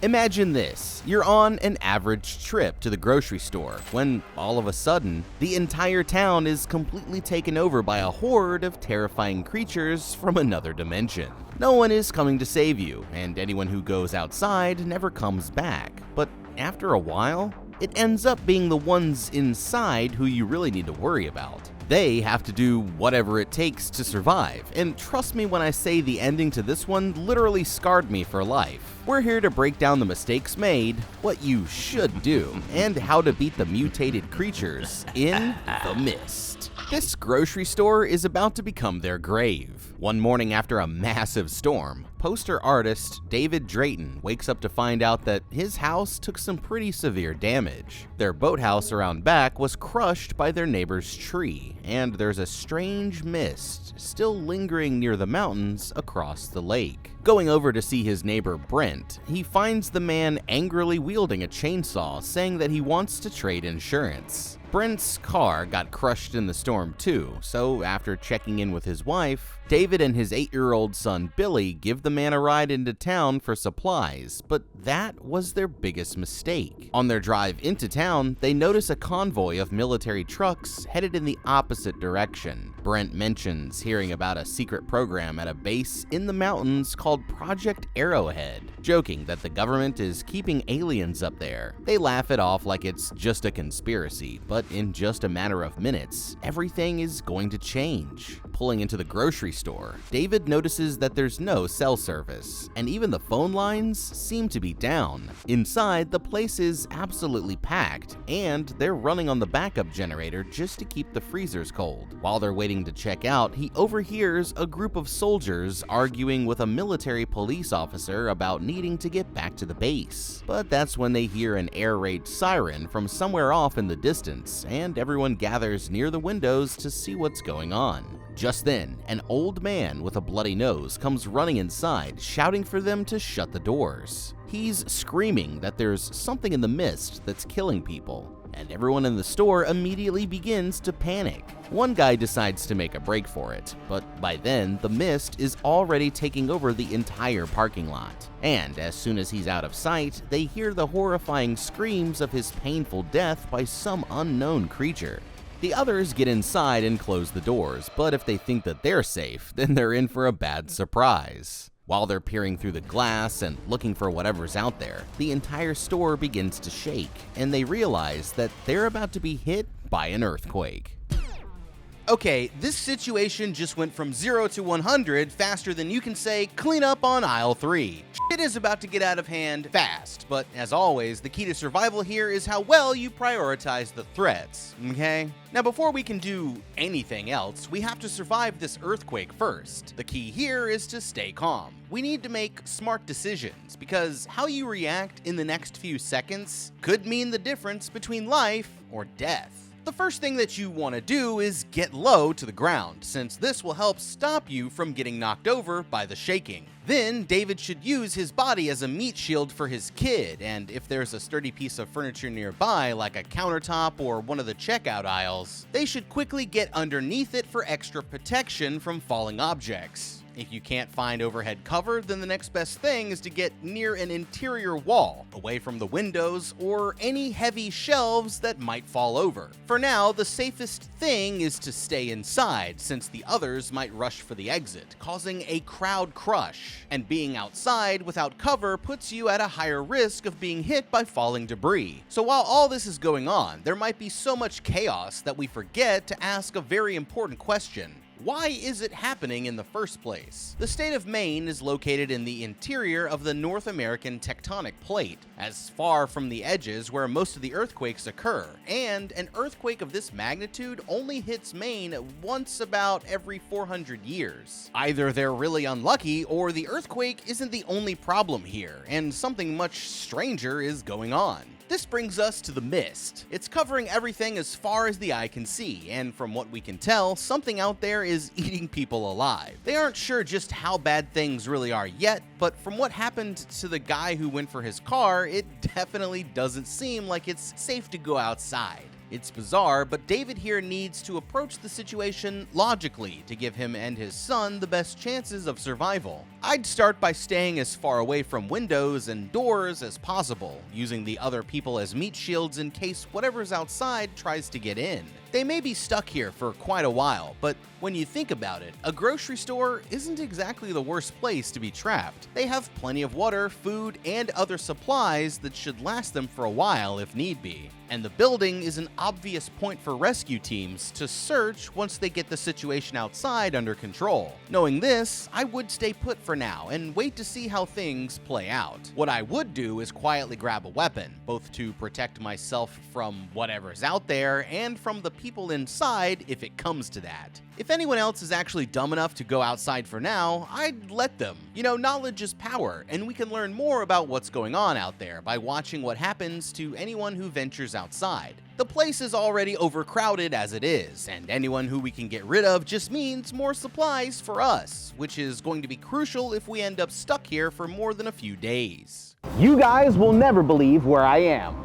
Imagine this, you're on an average trip to the grocery store when all of a sudden, the entire town is completely taken over by a horde of terrifying creatures from another dimension. No one is coming to save you, and anyone who goes outside never comes back. But after a while, it ends up being the ones inside who you really need to worry about. They have to do whatever it takes to survive, and trust me when I say the ending to this one literally scarred me for life. We're here to break down the mistakes made, what you should do, and how to beat the mutated creatures in The Mist. This grocery store is about to become their grave. One morning after a massive storm, poster artist David Drayton wakes up to find out that his house took some pretty severe damage. Their boathouse around back was crushed by their neighbor's tree, and there's a strange mist still lingering near the mountains across the lake. Going over to see his neighbor Brent, he finds the man angrily wielding a chainsaw, saying that he wants to trade insurance. Brent's car got crushed in the storm too, so after checking in with his wife, David and his 8-year-old son Billy give the man a ride into town for supplies, but that was their biggest mistake. On their drive into town, they notice a convoy of military trucks headed in the opposite direction. Brent mentions hearing about a secret program at a base in the mountains called Project Arrowhead, joking that the government is keeping aliens up there. They laugh it off like it's just a conspiracy, but in just a matter of minutes, everything is going to change. Pulling into the grocery store, David notices that there's no cell service, and even the phone lines seem to be down. Inside, the place is absolutely packed, and they're running on the backup generator just to keep the freezers cold. While they're waiting to check out, he overhears a group of soldiers arguing with a military police officer about needing to get back to the base. But that's when they hear an air raid siren from somewhere off in the distance, and everyone gathers near the windows to see what's going on. Just then, an old man with a bloody nose comes running inside, shouting for them to shut the doors. He's screaming that there's something in the mist that's killing people, and everyone in the store immediately begins to panic. One guy decides to make a break for it, but by then, the mist is already taking over the entire parking lot. And as soon as he's out of sight, they hear the horrifying screams of his painful death by some unknown creature. The others get inside and close the doors, but if they think that they're safe, then they're in for a bad surprise. While they're peering through the glass and looking for whatever's out there, the entire store begins to shake, and they realize that they're about to be hit by an earthquake. Okay, this situation just went from 0 to 100 faster than you can say clean up on aisle 3. Shit is about to get out of hand fast, but as always, the key to survival here is how well you prioritize the threats, okay? Now before we can do anything else, we have to survive this earthquake first. The key here is to stay calm. We need to make smart decisions, because how you react in the next few seconds could mean the difference between life or death. The first thing that you want to do is get low to the ground, since this will help stop you from getting knocked over by the shaking. Then, David should use his body as a meat shield for his kid, and if there's a sturdy piece of furniture nearby, like a countertop or one of the checkout aisles, they should quickly get underneath it for extra protection from falling objects. If you can't find overhead cover, then the next best thing is to get near an interior wall, away from the windows or any heavy shelves that might fall over. For now, the safest thing is to stay inside, since the others might rush for the exit, causing a crowd crush. And being outside without cover puts you at a higher risk of being hit by falling debris. So while all this is going on, there might be so much chaos that we forget to ask a very important question. Why is it happening in the first place? The state of Maine is located in the interior of the North American tectonic plate, as far from the edges where most of the earthquakes occur, and an earthquake of this magnitude only hits Maine once about every 400 years. Either they're really unlucky, or the earthquake isn't the only problem here, and something much stranger is going on. This brings us to the mist. It's covering everything as far as the eye can see, and from what we can tell, something out there is eating people alive. They aren't sure just how bad things really are yet, but from what happened to the guy who went for his car, it definitely doesn't seem like it's safe to go outside. It's bizarre, but David here needs to approach the situation logically to give him and his son the best chances of survival. I'd start by staying as far away from windows and doors as possible, using the other people as meat shields in case whatever's outside tries to get in. They may be stuck here for quite a while, but when you think about it, a grocery store isn't exactly the worst place to be trapped. They have plenty of water, food, and other supplies that should last them for a while if need be. And the building is an obvious point for rescue teams to search once they get the situation outside under control. Knowing this, I would stay put for now and wait to see how things play out. What I would do is quietly grab a weapon, both to protect myself from whatever's out there and from the people inside if it comes to that. If anyone else is actually dumb enough to go outside for now, I'd let them. You know, knowledge is power, and we can learn more about what's going on out there by watching what happens to anyone who ventures outside. The place is already overcrowded as it is, and anyone who we can get rid of just means more supplies for us, which is going to be crucial if we end up stuck here for more than a few days. You guys will never believe where I am.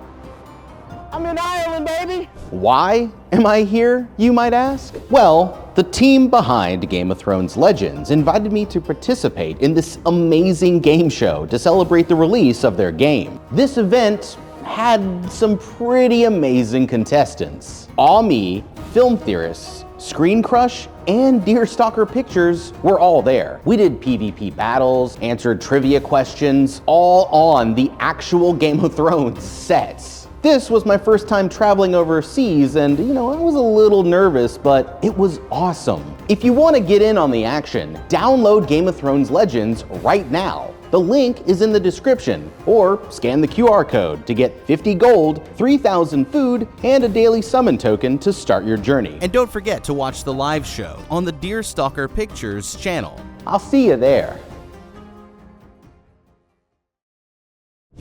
I'm in Ireland, baby! Why am I here, you might ask? Well, the team behind Game of Thrones Legends invited me to participate in this amazing game show to celebrate the release of their game. This event had some pretty amazing contestants. Awe Me, Film Theorists, ScreenCrush, and Deerstalker Pictures were all there. We did PvP battles, answered trivia questions, all on the actual Game of Thrones sets. This was my first time traveling overseas and, I was a little nervous, but it was awesome. If you want to get in on the action, download Game of Thrones Legends right now. The link is in the description, or scan the QR code to get 50 gold, 3,000 food, and a daily summon token to start your journey. And don't forget to watch the live show on the Deerstalker Pictures channel. I'll see you there.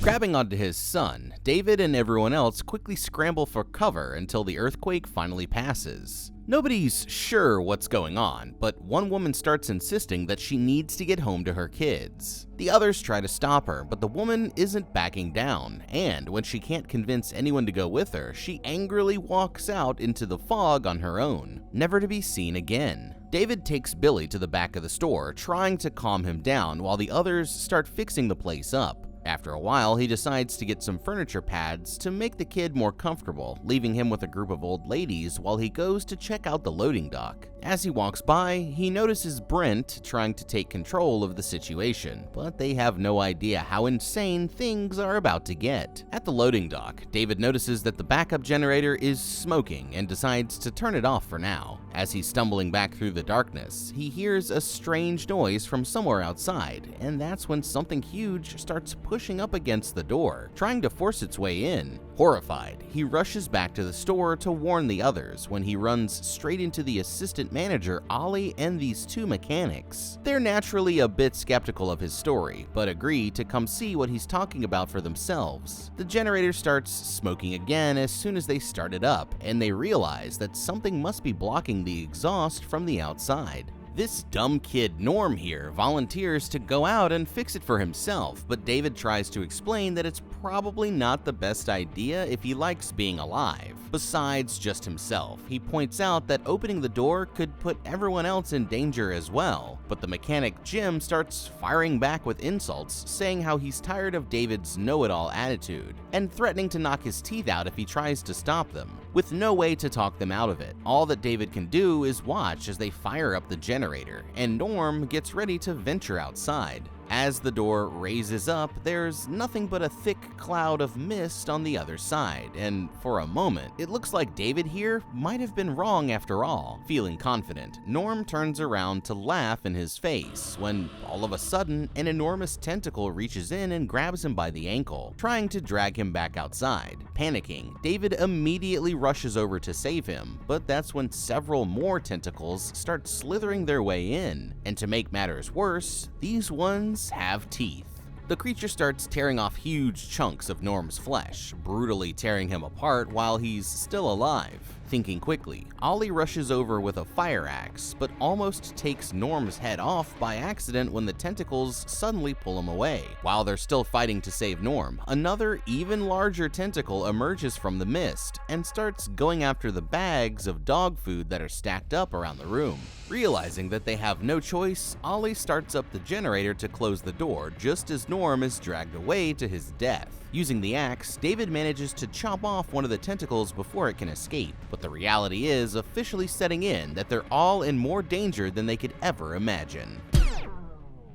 Grabbing onto his son, David and everyone else quickly scramble for cover until the earthquake finally passes. Nobody's sure what's going on, but one woman starts insisting that she needs to get home to her kids. The others try to stop her, but the woman isn't backing down, and when she can't convince anyone to go with her, she angrily walks out into the fog on her own, never to be seen again. David takes Billy to the back of the store, trying to calm him down while the others start fixing the place up. After a while, he decides to get some furniture pads to make the kid more comfortable, leaving him with a group of old ladies while he goes to check out the loading dock. As he walks by, he notices Brent trying to take control of the situation, but they have no idea how insane things are about to get. At the loading dock, David notices that the backup generator is smoking and decides to turn it off for now. As he's stumbling back through the darkness, he hears a strange noise from somewhere outside, and that's when something huge starts pushing up against the door, trying to force its way in. Horrified, he rushes back to the store to warn the others when he runs straight into the assistant manager Ollie and these two mechanics. They're naturally a bit skeptical of his story, but agree to come see what he's talking about for themselves. The generator starts smoking again as soon as they start it up, and they realize that something must be blocking the exhaust from the outside. This dumb kid Norm here volunteers to go out and fix it for himself, but David tries to explain that it's probably not the best idea if he likes being alive. Besides just himself, he points out that opening the door could put everyone else in danger as well, but the mechanic Jim starts firing back with insults, saying how he's tired of David's know-it-all attitude, and threatening to knock his teeth out if he tries to stop them. With no way to talk them out of it, all that David can do is watch as they fire up the generator, and Norm gets ready to venture outside. As the door raises up, there's nothing but a thick cloud of mist on the other side, and for a moment, it looks like David here might have been wrong after all. Feeling confident, Norm turns around to laugh in his face when, all of a sudden, an enormous tentacle reaches in and grabs him by the ankle, trying to drag him back outside. Panicking, David immediately rushes over to save him, but that's when several more tentacles start slithering their way in, and to make matters worse, these ones have teeth. The creature starts tearing off huge chunks of Norm's flesh, brutally tearing him apart while he's still alive. Thinking quickly, Ollie rushes over with a fire axe, but almost takes Norm's head off by accident when the tentacles suddenly pull him away. While they're still fighting to save Norm, another, even larger tentacle emerges from the mist and starts going after the bags of dog food that are stacked up around the room. Realizing that they have no choice, Ollie starts up the generator to close the door just as Norm is dragged away to his death. Using the axe, David manages to chop off one of the tentacles before it can escape, but the reality is officially setting in that they're all in more danger than they could ever imagine.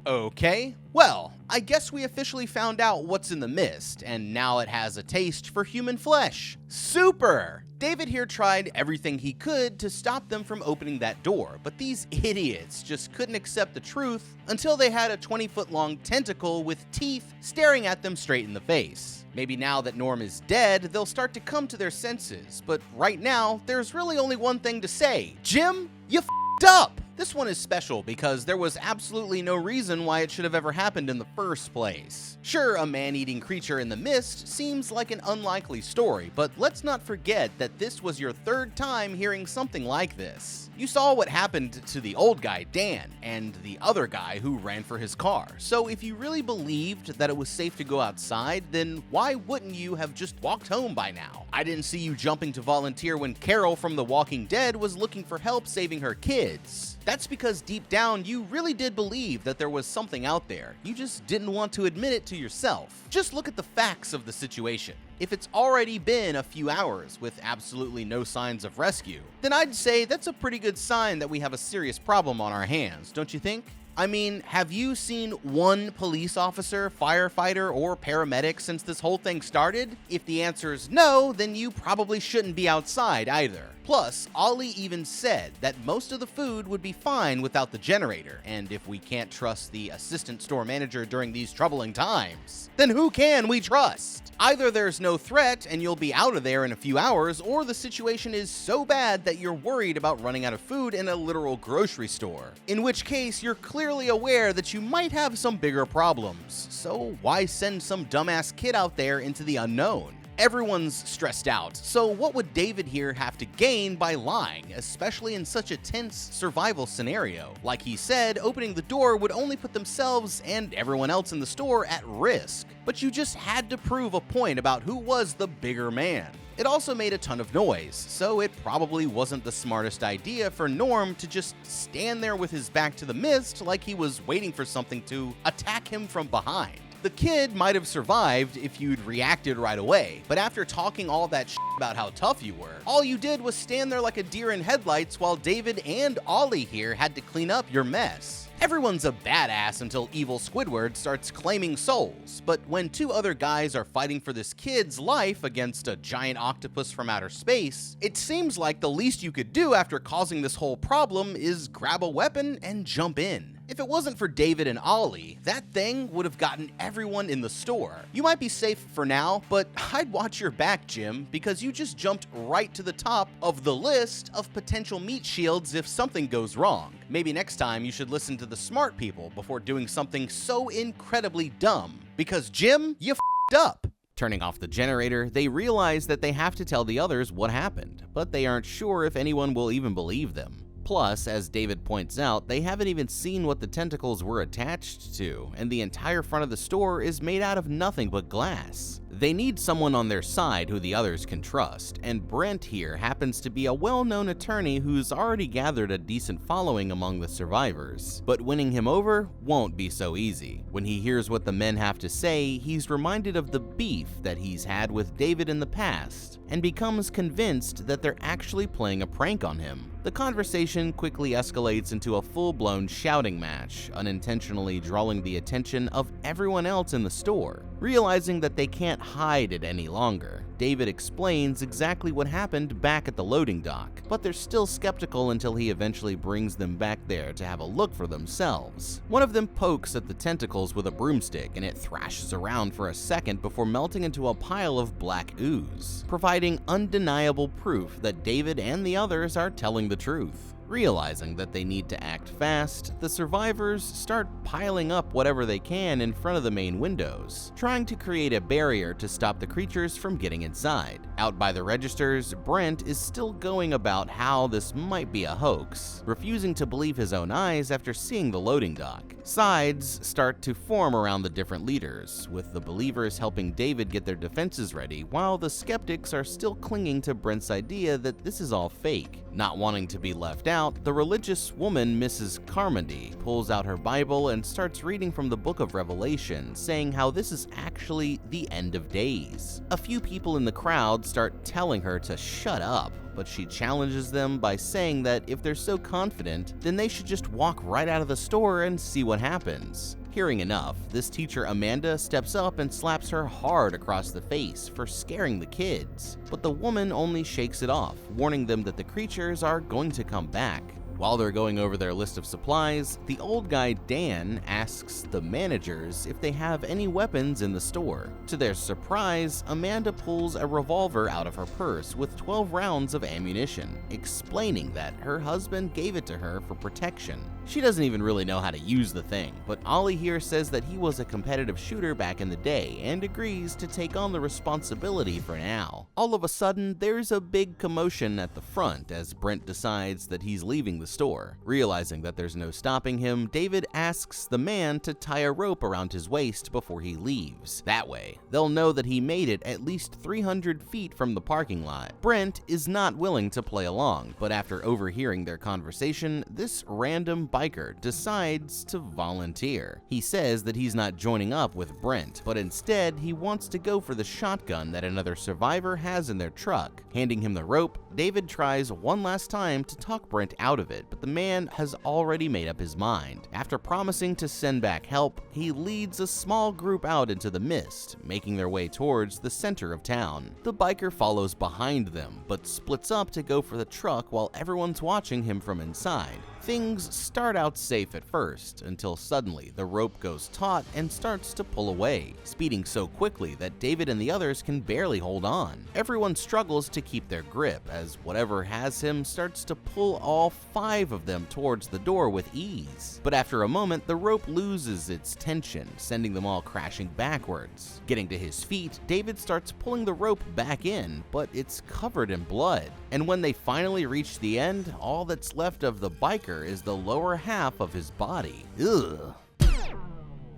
Okay, well, I guess we officially found out what's in the mist, and now it has a taste for human flesh. Super! David here tried everything he could to stop them from opening that door, but these idiots just couldn't accept the truth until they had a 20-foot-long tentacle with teeth staring at them straight in the face. Maybe now that Norm is dead, they'll start to come to their senses, but right now, there's really only one thing to say. Jim, you f***ed up! This one is special because there was absolutely no reason why it should have ever happened in the first place. Sure, a man-eating creature in the mist seems like an unlikely story, but let's not forget that this was your third time hearing something like this. You saw what happened to the old guy, Dan, and the other guy who ran for his car. So if you really believed that it was safe to go outside, then why wouldn't you have just walked home by now? I didn't see you jumping to volunteer when Carol from The Walking Dead was looking for help saving her kids. That's because deep down, you really did believe that there was something out there. You just didn't want to admit it to yourself. Just look at the facts of the situation. If it's already been a few hours with absolutely no signs of rescue, then I'd say that's a pretty good sign that we have a serious problem on our hands, don't you think? I mean, have you seen one police officer, firefighter, or paramedic since this whole thing started? If the answer is no, then you probably shouldn't be outside either. Plus, Ollie even said that most of the food would be fine without the generator, and if we can't trust the assistant store manager during these troubling times, then who can we trust? Either there's no threat and you'll be out of there in a few hours, or the situation is so bad that you're worried about running out of food in a literal grocery store, in which case you're clearly aware that you might have some bigger problems. So why send some dumbass kid out there into the unknown? Everyone's stressed out, so what would David here have to gain by lying, especially in such a tense survival scenario? Like he said, opening the door would only put themselves and everyone else in the store at risk. But you just had to prove a point about who was the bigger man. It also made a ton of noise, so it probably wasn't the smartest idea for Norm to just stand there with his back to the mist like he was waiting for something to attack him from behind. The kid might have survived if you'd reacted right away, but after talking all that shit about how tough you were, all you did was stand there like a deer in headlights while David and Ollie here had to clean up your mess. Everyone's a badass until evil Squidward starts claiming souls, but when two other guys are fighting for this kid's life against a giant octopus from outer space, it seems like the least you could do after causing this whole problem is grab a weapon and jump in. If it wasn't for David and Ollie, that thing would have gotten everyone in the store. You might be safe for now, but I'd watch your back, Jim, because you just jumped right to the top of the list of potential meat shields if something goes wrong. Maybe next time you should listen to the smart people before doing something so incredibly dumb. Because Jim, you f***ed up. Turning off the generator, they realize that they have to tell the others what happened, but they aren't sure if anyone will even believe them. Plus, as David points out, they haven't even seen what the tentacles were attached to, and the entire front of the store is made out of nothing but glass. They need someone on their side who the others can trust, and Brent here happens to be a well-known attorney who's already gathered a decent following among the survivors. But winning him over won't be so easy. When he hears what the men have to say, he's reminded of the beef that he's had with David in the past, and becomes convinced that they're actually playing a prank on him. The conversation quickly escalates into a full-blown shouting match, unintentionally drawing the attention of everyone else in the store. Realizing that they can't hide it any longer, David explains exactly what happened back at the loading dock, but they're still skeptical until he eventually brings them back there to have a look for themselves. One of them pokes at the tentacles with a broomstick and it thrashes around for a second before melting into a pile of black ooze, providing undeniable proof that David and the others are telling the truth. Realizing that they need to act fast, the survivors start piling up whatever they can in front of the main windows, trying to create a barrier to stop the creatures from getting inside. Out by the registers, Brent is still going about how this might be a hoax, refusing to believe his own eyes after seeing the loading dock. Sides start to form around the different leaders, with the believers helping David get their defenses ready, while the skeptics are still clinging to Brent's idea that this is all fake. Not wanting to be left out, the religious woman Mrs. Carmody pulls out her Bible and starts reading from the book of Revelation, saying how this is actually the end of days. A few people in the crowd start telling her to shut up, but she challenges them by saying that if they're so confident, then they should just walk right out of the store and see what happens. Hearing enough, this teacher Amanda steps up and slaps her hard across the face for scaring the kids, but the woman only shakes it off, warning them that the creatures are going to come back. While they're going over their list of supplies, the old guy Dan asks the managers if they have any weapons in the store. To their surprise, Amanda pulls a revolver out of her purse with 12 rounds of ammunition, explaining that her husband gave it to her for protection. She doesn't even really know how to use the thing, but Ollie here says that he was a competitive shooter back in the day and agrees to take on the responsibility for now. All of a sudden, there's a big commotion at the front as Brent decides that he's leaving the store. Realizing that there's no stopping him, David asks the man to tie a rope around his waist before he leaves. That way, they'll know that he made it at least 300 feet from the parking lot. Brent is not willing to play along, but after overhearing their conversation, this random biker decides to volunteer. He says that he's not joining up with Brent, but instead he wants to go for the shotgun that another survivor has in their truck. Handing him the rope, David tries one last time to talk Brent out of it, but the man has already made up his mind. After promising to send back help, he leads a small group out into the mist, making their way towards the center of town. The biker follows behind them, but splits up to go for the truck while everyone's watching him from inside. Things start out safe at first, until suddenly the rope goes taut and starts to pull away, speeding so quickly that David and the others can barely hold on. Everyone struggles to keep their grip as whatever has him starts to pull all 5 of them towards the door with ease. But after a moment, the rope loses its tension, sending them all crashing backwards. Getting to his feet, David starts pulling the rope back in, but it's covered in blood. And when they finally reach the end, all that's left of the biker is the lower half of his body. Ugh.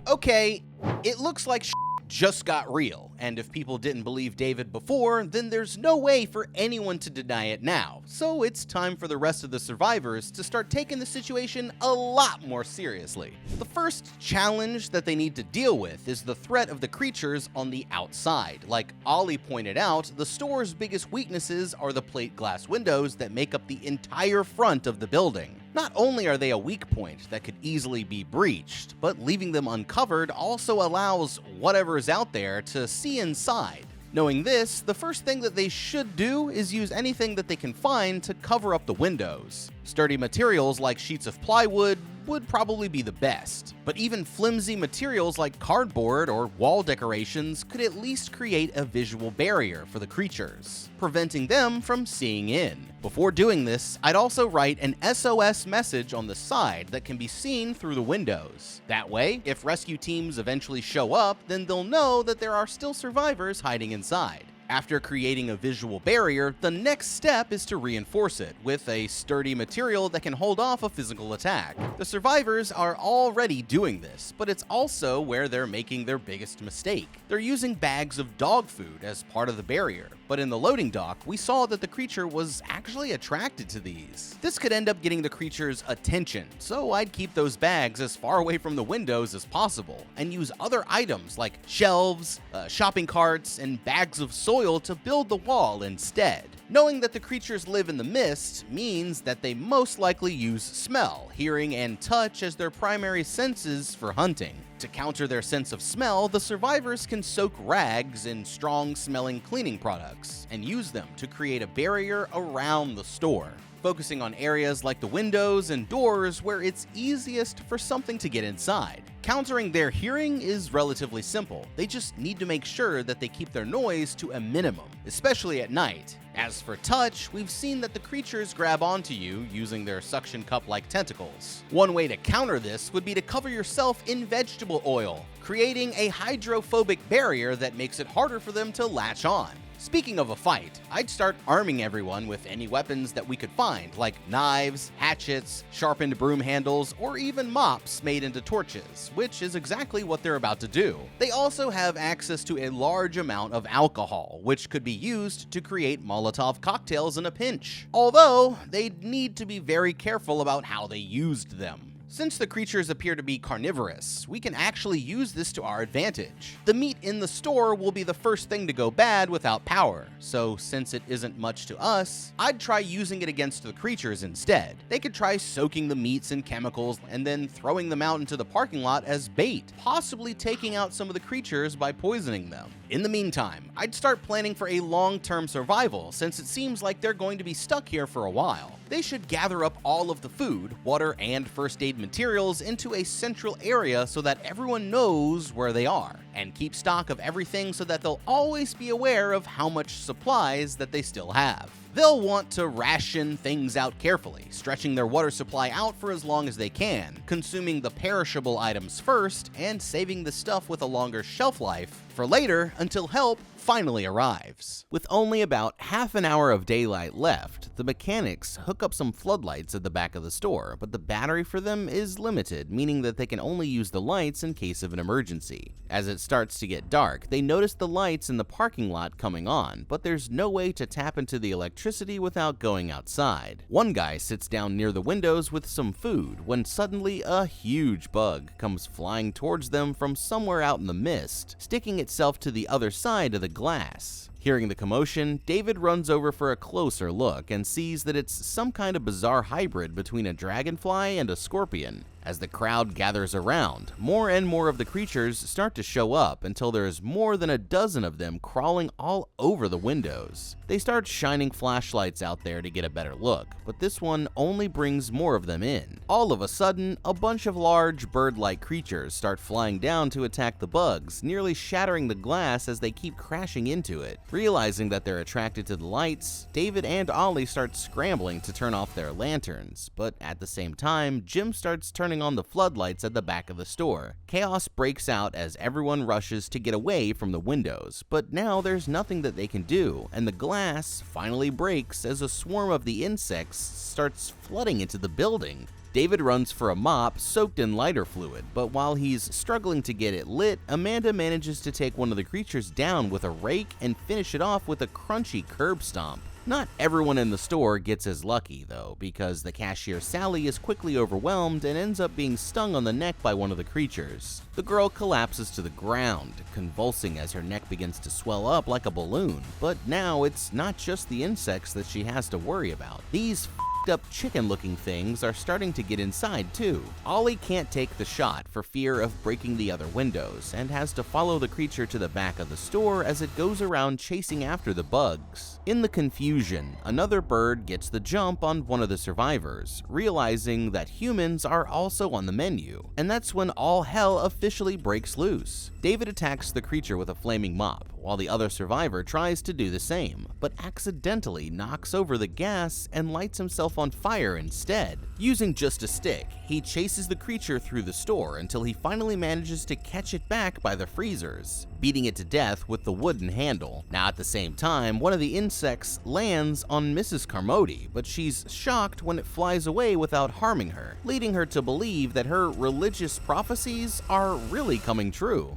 Okay, it looks like just got real, and if people didn't believe David before, then there's no way for anyone to deny it now. So it's time for the rest of the survivors to start taking the situation a lot more seriously. The first challenge that they need to deal with is the threat of the creatures on the outside. Like Ollie pointed out, the store's biggest weaknesses are the plate glass windows that make up the entire front of the building. Not only are they a weak point that could easily be breached, but leaving them uncovered also allows whatever is out there to see inside. Knowing this, the first thing that they should do is use anything that they can find to cover up the windows. Sturdy materials like sheets of plywood would probably be the best, but even flimsy materials like cardboard or wall decorations could at least create a visual barrier for the creatures, preventing them from seeing in. Before doing this, I'd also write an SOS message on the side that can be seen through the windows. That way, if rescue teams eventually show up, then they'll know that there are still survivors hiding inside. After creating a visual barrier, the next step is to reinforce it with a sturdy material that can hold off a physical attack. The survivors are already doing this, but it's also where they're making their biggest mistake. They're using bags of dog food as part of the barrier, but in the loading dock, we saw that the creature was actually attracted to these. This could end up getting the creature's attention, so I'd keep those bags as far away from the windows as possible, and use other items like shelves, shopping carts, and bags of soil to build the wall instead. Knowing that the creatures live in the mist means that they most likely use smell, hearing, and touch as their primary senses for hunting. To counter their sense of smell, the survivors can soak rags in strong-smelling cleaning products and use them to create a barrier around the store. focusing on areas like the windows and doors where it's easiest for something to get inside. Countering their hearing is relatively simple. They just need to make sure that they keep their noise to a minimum, especially at night. As for touch, we've seen that the creatures grab onto you using their suction cup-like tentacles. One way to counter this would be to cover yourself in vegetable oil, creating a hydrophobic barrier that makes it harder for them to latch on. Speaking of a fight, I'd start arming everyone with any weapons that we could find, like knives, hatchets, sharpened broom handles, or even mops made into torches, which is exactly what they're about to do. They also have access to a large amount of alcohol, which could be used to create Molotov cocktails in a pinch. Although, they'd need to be very careful about how they used them. Since the creatures appear to be carnivorous, we can actually use this to our advantage. The meat in the store will be the first thing to go bad without power, so since it isn't much to us, I'd try using it against the creatures instead. They could try soaking the meats in chemicals and then throwing them out into the parking lot as bait, possibly taking out some of the creatures by poisoning them. In the meantime, I'd start planning for a long-term survival since it seems like they're going to be stuck here for a while. They should gather up all of the food, water, and first aid materials into a central area so that everyone knows where they are, and keep stock of everything so that they'll always be aware of how much supplies that they still have. They'll want to ration things out carefully, stretching their water supply out for as long as they can, consuming the perishable items first, and saving the stuff with a longer shelf life for later until help finally arrives. With only about half an hour of daylight left, the mechanics hook up some floodlights at the back of the store, but the battery for them is limited, meaning that they can only use the lights in case of an emergency. As it starts to get dark, they notice the lights in the parking lot coming on, but there's no way to tap into the electricity without going outside. One guy sits down near the windows with some food when suddenly a huge bug comes flying towards them from somewhere out in the mist, sticking itself to the other side of the glass. Hearing the commotion, David runs over for a closer look and sees that it's some kind of bizarre hybrid between a dragonfly and a scorpion. As the crowd gathers around, more and more of the creatures start to show up until there's more than a dozen of them crawling all over the windows. They start shining flashlights out there to get a better look, but this one only brings more of them in. All of a sudden, a bunch of large bird-like creatures start flying down to attack the bugs, nearly shattering the glass as they keep crashing into it. Realizing that they're attracted to the lights, David and Ollie start scrambling to turn off their lanterns, but at the same time, Jim starts turning on the floodlights at the back of the store. Chaos breaks out as everyone rushes to get away from the windows, but now there's nothing that they can do, and the glass finally breaks as a swarm of the insects starts flooding into the building. David runs for a mop soaked in lighter fluid, but while he's struggling to get it lit, Amanda manages to take one of the creatures down with a rake and finish it off with a crunchy curb stomp. Not everyone in the store gets as lucky, though, because the cashier Sally is quickly overwhelmed and ends up being stung on the neck by one of the creatures. The girl collapses to the ground, convulsing as her neck begins to swell up like a balloon, but now it's not just the insects that she has to worry about. These up chicken-looking things are starting to get inside too. Ollie can't take the shot for fear of breaking the other windows and has to follow the creature to the back of the store as it goes around chasing after the bugs. In the confusion, another bird gets the jump on one of the survivors, realizing that humans are also on the menu, and that's when all hell officially breaks loose. David attacks the creature with a flaming mop, while the other survivor tries to do the same, but accidentally knocks over the gas and lights himself on fire instead. Using just a stick, he chases the creature through the store until he finally manages to catch it back by the freezers, beating it to death with the wooden handle. Now at the same time, one of the insects lands on Mrs. Carmody, but she's shocked when it flies away without harming her, leading her to believe that her religious prophecies are really coming true.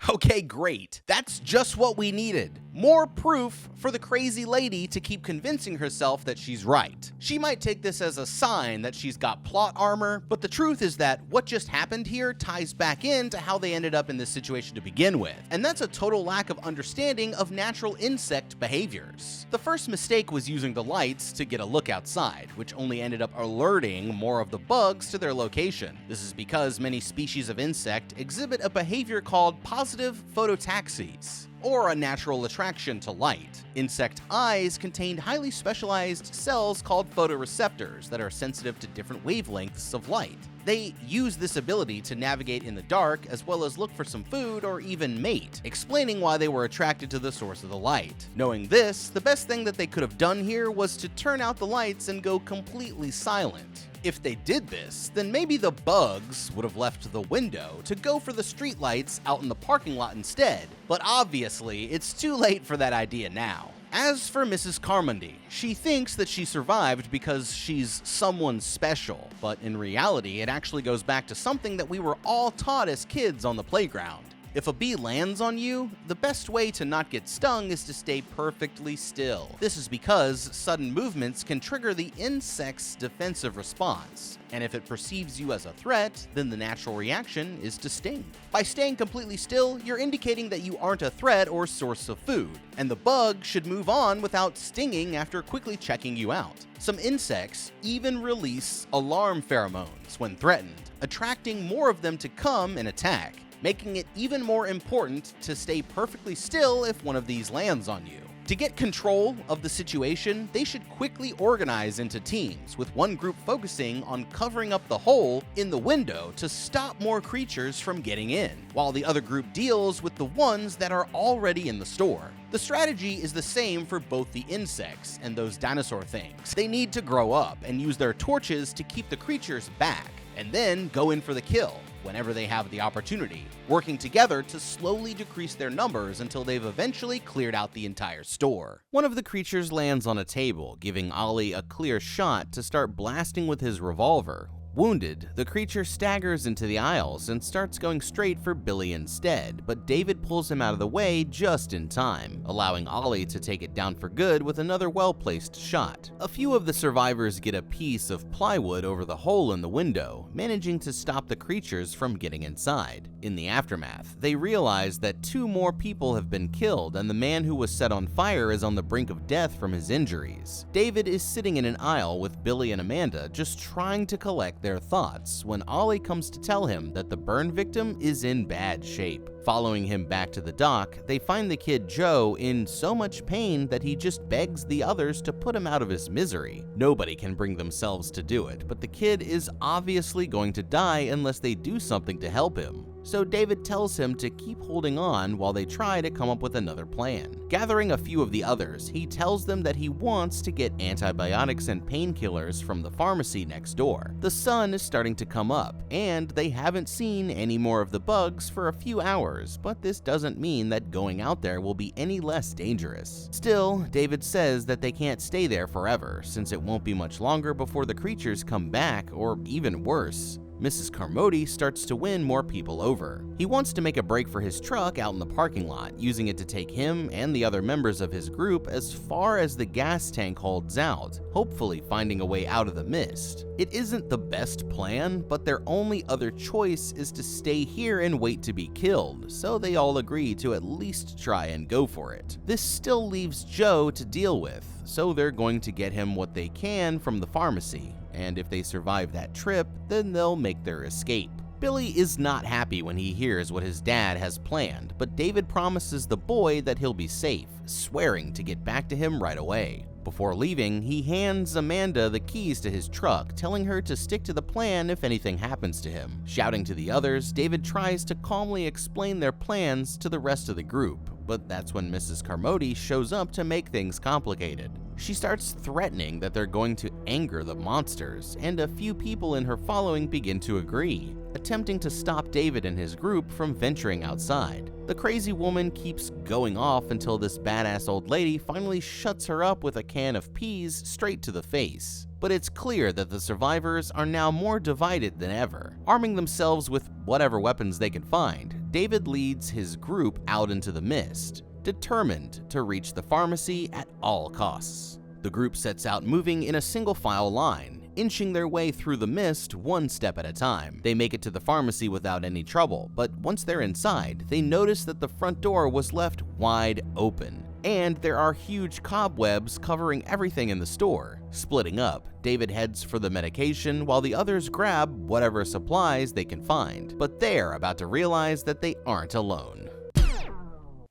Okay, great. That's just what we needed. More proof for the crazy lady to keep convincing herself that she's right. She might take this as a sign that she's got plot armor, but the truth is that what just happened here ties back into how they ended up in this situation to begin with, and that's a total lack of understanding of natural insect behaviors. The first mistake was using the lights to get a look outside, which only ended up alerting more of the bugs to their location. This is because many species of insect exhibit a behavior called positive phototaxis. or a natural attraction to light. Insect eyes contain highly specialized cells called photoreceptors that are sensitive to different wavelengths of light. They use this ability to navigate in the dark as well as look for some food or even mate, explaining why they were attracted to the source of the light. Knowing this, the best thing that they could have done here was to turn out the lights and go completely silent. If they did this, then maybe the bugs would have left the window to go for the streetlights out in the parking lot instead, but obviously it's too late for that idea now. As for Mrs. Carmody, she thinks that she survived because she's someone special, but in reality it actually goes back to something that we were all taught as kids on the playground. If a bee lands on you, the best way to not get stung is to stay perfectly still. This is because sudden movements can trigger the insect's defensive response, and if it perceives you as a threat, then the natural reaction is to sting. By staying completely still, you're indicating that you aren't a threat or source of food, and the bug should move on without stinging after quickly checking you out. Some insects even release alarm pheromones when threatened, attracting more of them to come and attack, making it even more important to stay perfectly still if one of these lands on you. To get control of the situation, they should quickly organize into teams, with one group focusing on covering up the hole in the window to stop more creatures from getting in, while the other group deals with the ones that are already in the store. The strategy is the same for both the insects and those dinosaur things. They need to grow up and use their torches to keep the creatures back, and then go in for the kill whenever they have the opportunity, working together to slowly decrease their numbers until they've eventually cleared out the entire store. One of the creatures lands on a table, giving Ollie a clear shot to start blasting with his revolver. Wounded, the creature staggers into the aisles and starts going straight for Billy instead, but David pulls him out of the way just in time, allowing Ollie to take it down for good with another well-placed shot. A few of the survivors get a piece of plywood over the hole in the window, managing to stop the creatures from getting inside. In the aftermath, they realize that 2 more people have been killed and the man who was set on fire is on the brink of death from his injuries. David is sitting in an aisle with Billy and Amanda, just trying to collect their thoughts when Ollie comes to tell him that the burn victim is in bad shape. Following him back to the dock, they find the kid Joe in so much pain that he just begs the others to put him out of his misery. Nobody can bring themselves to do it, but the kid is obviously going to die unless they do something to help him. So David tells him to keep holding on while they try to come up with another plan. Gathering a few of the others, he tells them that he wants to get antibiotics and painkillers from the pharmacy next door. The sun is starting to come up, and they haven't seen any more of the bugs for a few hours, but this doesn't mean that going out there will be any less dangerous. Still, David says that they can't stay there forever, since it won't be much longer before the creatures come back, or even worse. Mrs. Carmody starts to win more people over. He wants to make a break for his truck out in the parking lot, using it to take him and the other members of his group as far as the gas tank holds out, hopefully finding a way out of the mist. It isn't the best plan, but their only other choice is to stay here and wait to be killed, so they all agree to at least try and go for it. This still leaves Joe to deal with, so they're going to get him what they can from the pharmacy, and if they survive that trip, then they'll make their escape. Billy is not happy when he hears what his dad has planned, but David promises the boy that he'll be safe, swearing to get back to him right away. Before leaving, he hands Amanda the keys to his truck, telling her to stick to the plan if anything happens to him. Shouting to the others, David tries to calmly explain their plans to the rest of the group, but that's when Mrs. Carmody shows up to make things complicated. She starts threatening that they're going to anger the monsters, and a few people in her following begin to agree, attempting to stop David and his group from venturing outside. The crazy woman keeps going off until this badass old lady finally shuts her up with a can of peas straight to the face. But it's clear that the survivors are now more divided than ever. Arming themselves with whatever weapons they can find, David leads his group out into the mist, determined to reach the pharmacy at all costs. The group sets out moving in a single file line, inching their way through the mist one step at a time. They make it to the pharmacy without any trouble, but once they're inside, they notice that the front door was left wide open, and there are huge cobwebs covering everything in the store. Splitting up, David heads for the medication while the others grab whatever supplies they can find, but they're about to realize that they aren't alone.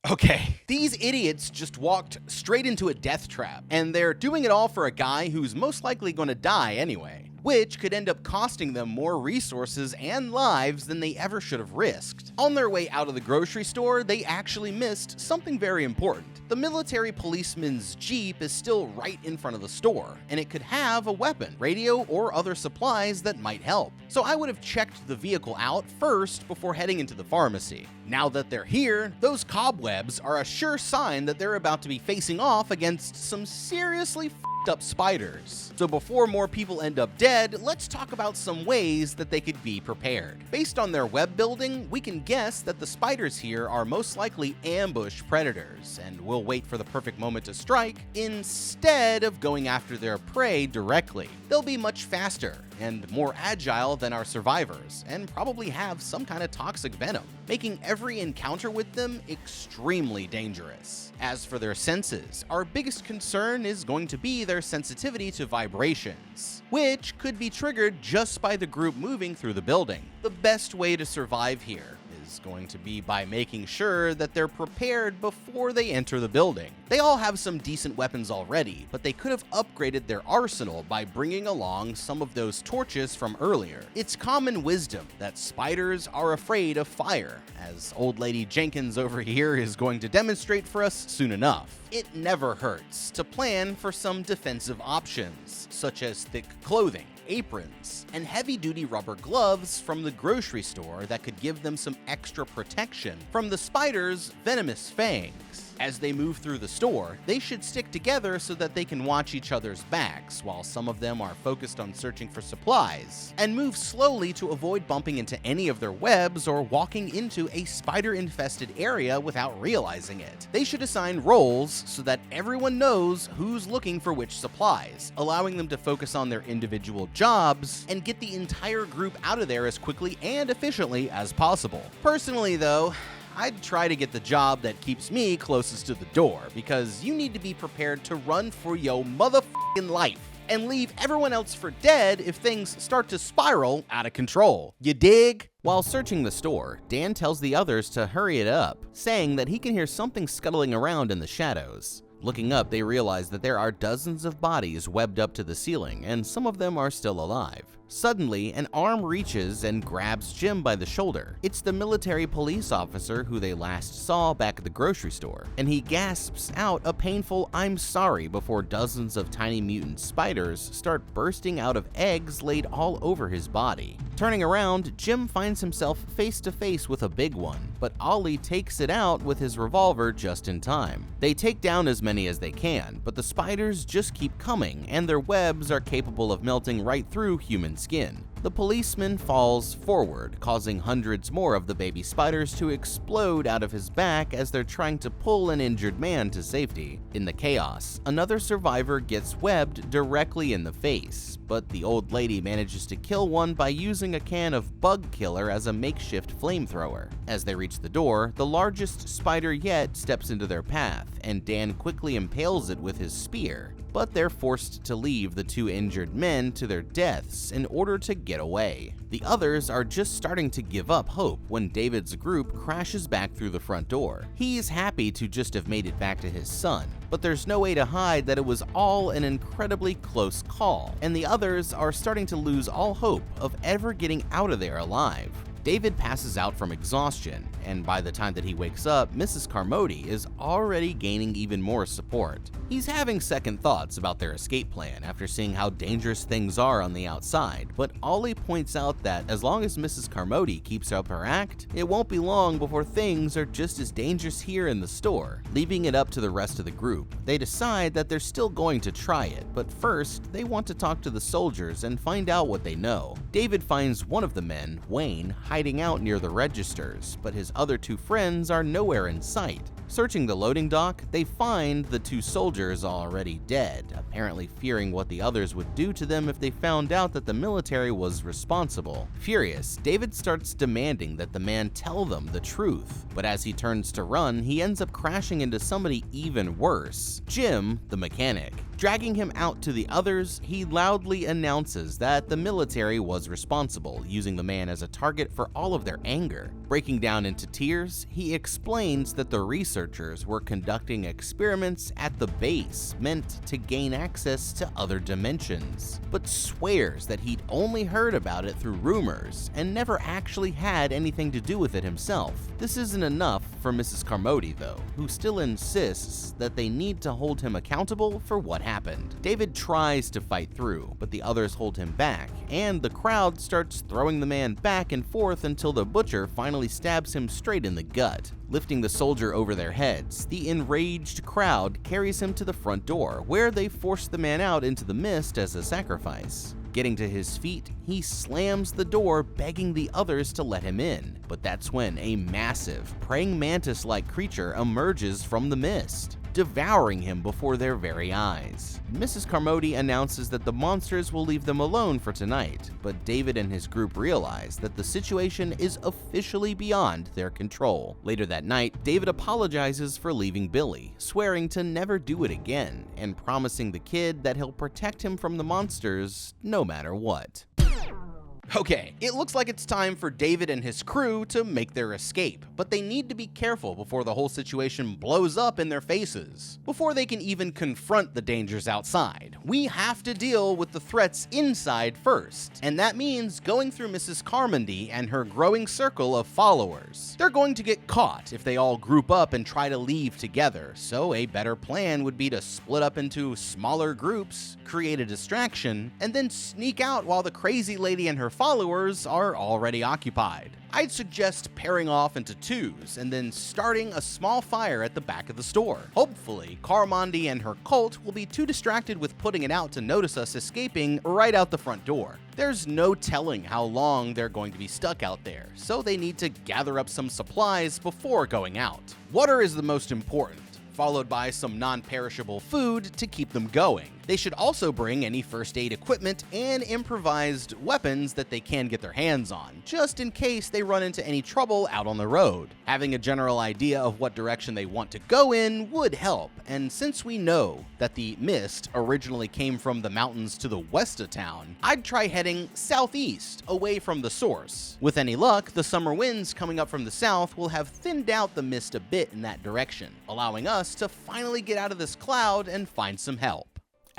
Okay, these idiots just walked straight into a death trap, and they're doing it all for a guy who's most likely going to die anyway, which could end up costing them more resources and lives than they ever should have risked. On their way out of the grocery store, they actually missed something very important. The military policeman's Jeep is still right in front of the store, and it could have a weapon, radio, or other supplies that might help. So I would have checked the vehicle out first before heading into the pharmacy. Now that they're here, those cobwebs are a sure sign that they're about to be facing off against some seriously f***ed up spiders. So before more people end up dead, let's talk about some ways that they could be prepared. Based on their web building, we can guess that the spiders here are most likely ambush predators, and will wait for the perfect moment to strike instead of going after their prey directly. They'll be much faster and more agile than our survivors, and probably have some kind of toxic venom, making every encounter with them extremely dangerous. As for their senses, our biggest concern is going to be their sensitivity to vibrations, which could be triggered just by the group moving through the building. The best way to survive here is going to be by making sure that they're prepared before they enter the building. They all have some decent weapons already, but they could have upgraded their arsenal by bringing along some of those torches from earlier. It's common wisdom that spiders are afraid of fire, as old lady Jenkins over here is going to demonstrate for us soon enough. It never hurts to plan for some defensive options, such as thick clothing, aprons, and heavy-duty rubber gloves from the grocery store that could give them some extra protection from the spider's venomous fangs. As they move through the store, they should stick together so that they can watch each other's backs while some of them are focused on searching for supplies, and move slowly to avoid bumping into any of their webs or walking into a spider-infested area without realizing it. They should assign roles so that everyone knows who's looking for which supplies, allowing them to focus on their individual jobs and get the entire group out of there as quickly and efficiently as possible. Personally though, I'd try to get the job that keeps me closest to the door, because you need to be prepared to run for your motherfucking life and leave everyone else for dead if things start to spiral out of control. You dig? While searching the store, Dan tells the others to hurry it up, saying that he can hear something scuttling around in the shadows. Looking up, they realize that there are dozens of bodies webbed up to the ceiling, and some of them are still alive. Suddenly, an arm reaches and grabs Jim by the shoulder. It's the military police officer who they last saw back at the grocery store, and he gasps out a painful "I'm sorry" before dozens of tiny mutant spiders start bursting out of eggs laid all over his body. Turning around, Jim finds himself face to face with a big one, but Ollie takes it out with his revolver just in time. They take down as many as they can, but the spiders just keep coming, and their webs are capable of melting right through human skin. The policeman falls forward, causing hundreds more of the baby spiders to explode out of his back as they're trying to pull an injured man to safety. In the chaos, another survivor gets webbed directly in the face, but the old lady manages to kill one by using a can of bug killer as a makeshift flamethrower. As they reach the door, the largest spider yet steps into their path, and Dan quickly impales it with his spear. But they're forced to leave the two injured men to their deaths in order to get away. The others are just starting to give up hope when David's group crashes back through the front door. He's happy to just have made it back to his son, but there's no way to hide that it was all an incredibly close call, and the others are starting to lose all hope of ever getting out of there alive. David passes out from exhaustion, and by the time that he wakes up, Mrs. Carmody is already gaining even more support. He's having second thoughts about their escape plan after seeing how dangerous things are on the outside, but Ollie points out that as long as Mrs. Carmody keeps up her act, it won't be long before things are just as dangerous here in the store. Leaving it up to the rest of the group, they decide that they're still going to try it, but first, they want to talk to the soldiers and find out what they know. David finds one of the men, Wayne, hiding out near the registers, but his other two friends are nowhere in sight. Searching the loading dock, they find the two soldiers already dead, apparently fearing what the others would do to them if they found out that the military was responsible. Furious, David starts demanding that the man tell them the truth, but as he turns to run, he ends up crashing into somebody even worse, Jim, the mechanic. Dragging him out to the others, he loudly announces that the military was responsible, using the man as a target for all of their anger. Breaking down into tears, he explains that the researchers were conducting experiments at the base meant to gain access to other dimensions, but swears that he'd only heard about it through rumors and never actually had anything to do with it himself. This isn't enough for Mrs. Carmody, though, who still insists that they need to hold him accountable for what happened. David tries to fight through, but the others hold him back, and the crowd starts throwing the man back and forth until the butcher finally stabs him straight in the gut. Lifting the soldier over their heads, the enraged crowd carries him to the front door, where they force the man out into the mist as a sacrifice. Getting to his feet, he slams the door, begging the others to let him in. But that's when a massive, praying mantis-like creature emerges from the mist, devouring him before their very eyes. Mrs. Carmody announces that the monsters will leave them alone for tonight, but David and his group realize that the situation is officially beyond their control. Later that night, David apologizes for leaving Billy, swearing to never do it again, and promising the kid that he'll protect him from the monsters no matter what. Okay, it looks like it's time for David and his crew to make their escape, but they need to be careful before the whole situation blows up in their faces. Before they can even confront the dangers outside, we have to deal with the threats inside first, and that means going through Mrs. Carmody and her growing circle of followers. They're going to get caught if they all group up and try to leave together, so a better plan would be to split up into smaller groups, create a distraction, and then sneak out while the crazy lady and her followers are already occupied. I'd suggest pairing off into twos and then starting a small fire at the back of the store. Hopefully, Carmody and her cult will be too distracted with putting it out to notice us escaping right out the front door. There's no telling how long they're going to be stuck out there, so they need to gather up some supplies before going out. Water is the most important, followed by some non-perishable food to keep them going. They should also bring any first aid equipment and improvised weapons that they can get their hands on, just in case they run into any trouble out on the road. Having a general idea of what direction they want to go in would help, and since we know that the mist originally came from the mountains to the west of town, I'd try heading southeast, away from the source. With any luck, the summer winds coming up from the south will have thinned out the mist a bit in that direction, allowing us to finally get out of this cloud and find some help.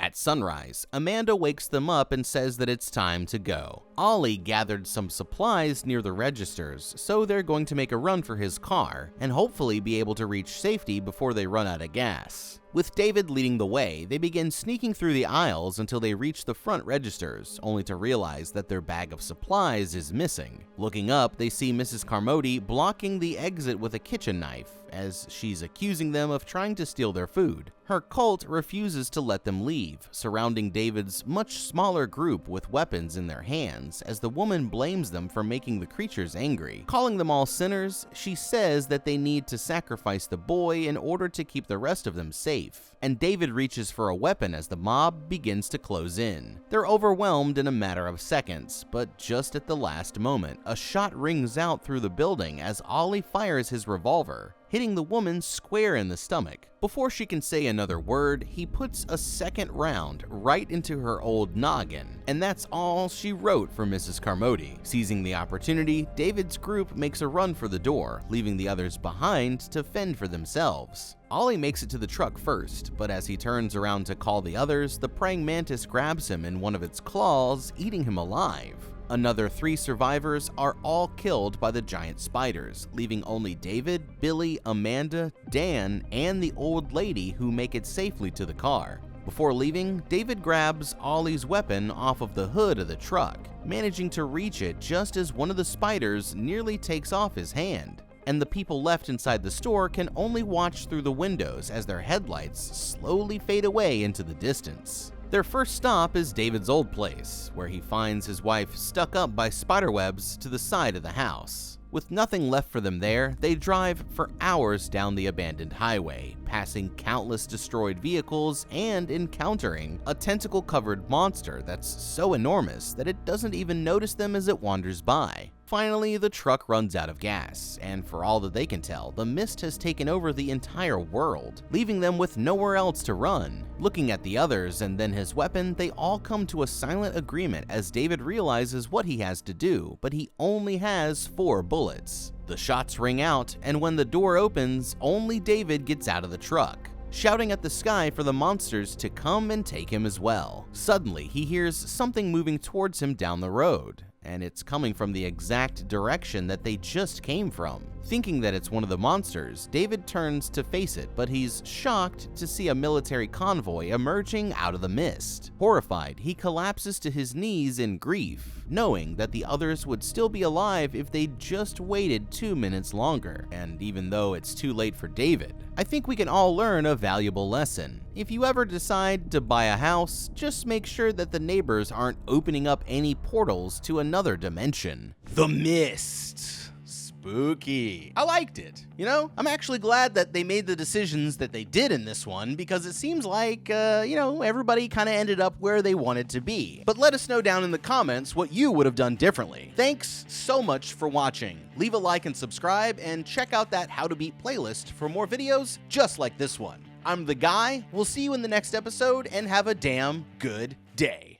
At sunrise, Amanda wakes them up and says that it's time to go. Ollie gathered some supplies near the registers, so they're going to make a run for his car and hopefully be able to reach safety before they run out of gas. With David leading the way, they begin sneaking through the aisles until they reach the front registers, only to realize that their bag of supplies is missing. Looking up, they see Mrs. Carmody blocking the exit with a kitchen knife, as she's accusing them of trying to steal their food. Her cult refuses to let them leave, surrounding David's much smaller group with weapons in their hands, as the woman blames them for making the creatures angry. Calling them all sinners, she says that they need to sacrifice the boy in order to keep the rest of them safe, and David reaches for a weapon as the mob begins to close in. They're overwhelmed in a matter of seconds, but just at the last moment, a shot rings out through the building as Ollie fires his revolver, hitting the woman square in the stomach. Before she can say another word, he puts a second round right into her old noggin, and that's all she wrote for Mrs. Carmody. Seizing the opportunity, David's group makes a run for the door, leaving the others behind to fend for themselves. Ollie makes it to the truck first, but as he turns around to call the others, the praying mantis grabs him in one of its claws, eating him alive. Another 3 survivors are all killed by the giant spiders, leaving only David, Billy, Amanda, Dan, and the old lady who make it safely to the car. Before leaving, David grabs Ollie's weapon off of the hood of the truck, managing to reach it just as one of the spiders nearly takes off his hand. And the people left inside the store can only watch through the windows as their headlights slowly fade away into the distance. Their first stop is David's old place, where he finds his wife stuck up by spiderwebs to the side of the house. With nothing left for them there, they drive for hours down the abandoned highway, passing countless destroyed vehicles and encountering a tentacle-covered monster that's so enormous that it doesn't even notice them as it wanders by. Finally, the truck runs out of gas, and for all that they can tell, the mist has taken over the entire world, leaving them with nowhere else to run. Looking at the others and then his weapon, they all come to a silent agreement as David realizes what he has to do, but he only has 4 bullets. The shots ring out, and when the door opens, only David gets out of the truck, shouting at the sky for the monsters to come and take him as well. Suddenly, he hears something moving towards him down the road, and it's coming from the exact direction that they just came from. Thinking that it's one of the monsters, David turns to face it, but he's shocked to see a military convoy emerging out of the mist. Horrified, he collapses to his knees in grief, knowing that the others would still be alive if they'd just waited 2 minutes longer. And even though it's too late for David, I think we can all learn a valuable lesson. If you ever decide to buy a house, just make sure that the neighbors aren't opening up any portals to another dimension. The Mist. Spooky. I liked it. You know, I'm actually glad that they made the decisions that they did in this one, because it seems like, everybody kind of ended up where they wanted to be. But let us know down in the comments what you would have done differently. Thanks so much for watching. Leave a like and subscribe, and check out that How to Beat playlist for more videos just like this one. I'm the Guy. We'll see you in the next episode, and have a damn good day.